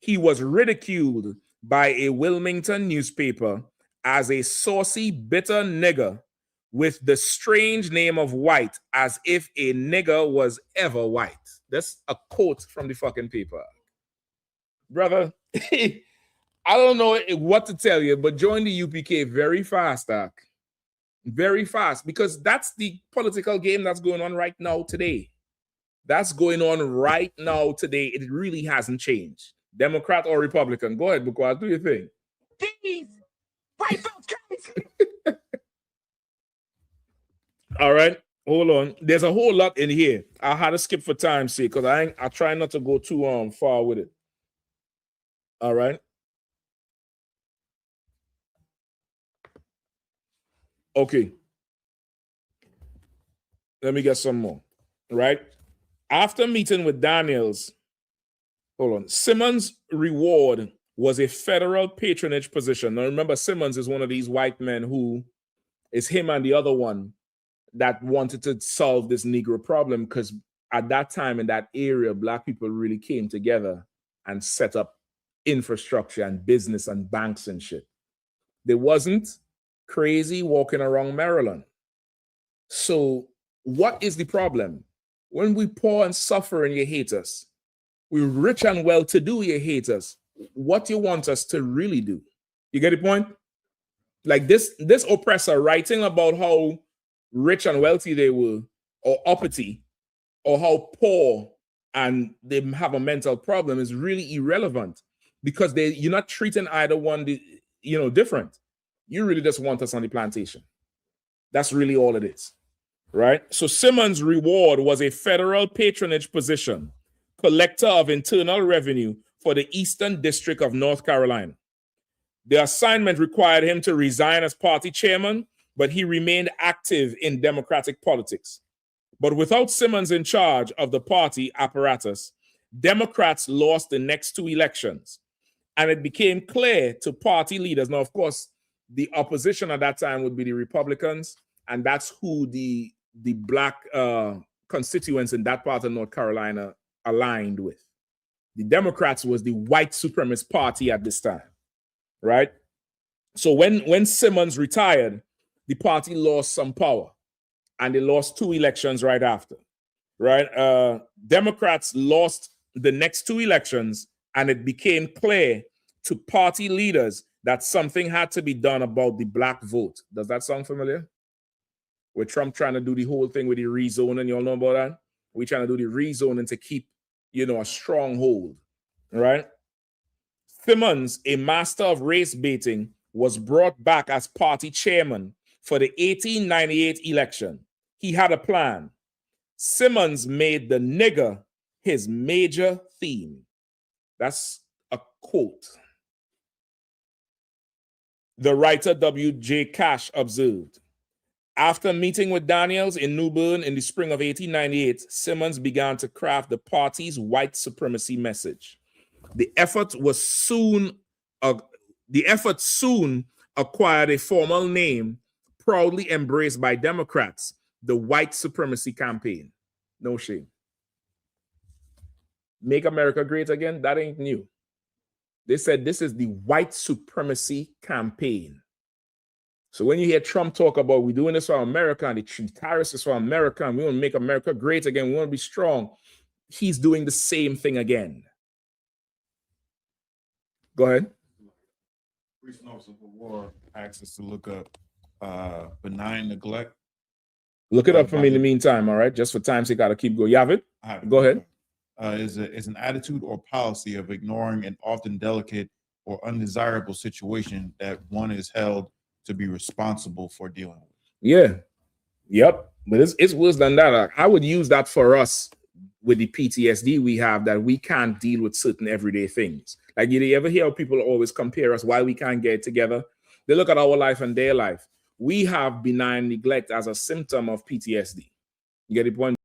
he was ridiculed by a Wilmington newspaper as a saucy, bitter nigger with the strange name of white, as if a nigger was ever white. That's a quote from the fucking paper. Brother, I don't know what to tell you, but join the UPK very fast, Doc. Very fast, because that's the political game that's going on right now today. That's going on right now today. It really hasn't changed. Democrat or Republican. Go ahead, Bukwa. Do your thing. These white folks crazy. All right. Hold on. There's a whole lot in here. I had to skip for time's sake because I try not to go too far with it. All right. Okay. Let me get some more. Right. After meeting with Daniels, hold on. Simmons' reward was a federal patronage position. Now remember, Simmons is one of these white men who is him and the other one that wanted to solve this Negro problem, because at that time in that area, Black people really came together and set up infrastructure and business and banks and shit. They wasn't crazy walking around Maryland. So what is the problem? When we poor and suffer and you hate us, we're rich and well-to-do, you hate us. What you want us to really do? You get the point? Like this oppressor writing about how rich and wealthy they were, or uppity, or how poor and they have a mental problem is really irrelevant, because you're not treating either one different. You really just want us on the plantation. That's really all it is, right? So Simmons' reward was a federal patronage position, collector of internal revenue for the Eastern District of North Carolina. The assignment required him to resign as party chairman, but he remained active in Democratic politics. But without Simmons in charge of the party apparatus, Democrats lost the next two elections, and it became clear to party leaders. Now, of course, the opposition at that time would be the Republicans, and that's who the Black constituents in that part of North Carolina aligned with. The Democrats was the white supremacist party at this time, right? So when Simmons retired, the party lost some power, and they lost two elections right after, right? Democrats lost the next two elections, and it became clear to party leaders that something had to be done about the Black vote. Does that sound familiar? With Trump trying to do the whole thing with the rezoning, you all know about that? We're trying to do the rezoning to keep, a stronghold, right? Simmons, a master of race baiting, was brought back as party chairman for the 1898 election. He had a plan. Simmons made the nigger his major theme. That's a quote. The writer W.J. Cash observed, after meeting with Daniels in New Bern in the spring of 1898, Simmons began to craft the party's white supremacy message. The effort soon acquired a formal name, proudly embraced by Democrats, the White Supremacy Campaign. No shame. Make America Great Again? That ain't new. They said this is the White Supremacy Campaign. So when you hear Trump talk about we're doing this for America and the tariffs is for America and we want to make America great again, we want to be strong, he's doing the same thing again. Go ahead. Recent Officer for War asks us to look up benign neglect. Look it up for me in the meantime, all right? Just for time's sake, I gotta keep going. You have it? Go ahead. Is an attitude or policy of ignoring an often delicate or undesirable situation that one is held to be responsible for dealing with. Yeah. Yep. But it's worse than that. I would use that for us with the PTSD we have, that we can't deal with certain everyday things. Like, you ever hear people always compare us why we can't get together? They look at our life and their life. We have benign neglect as a symptom of PTSD. You get the point?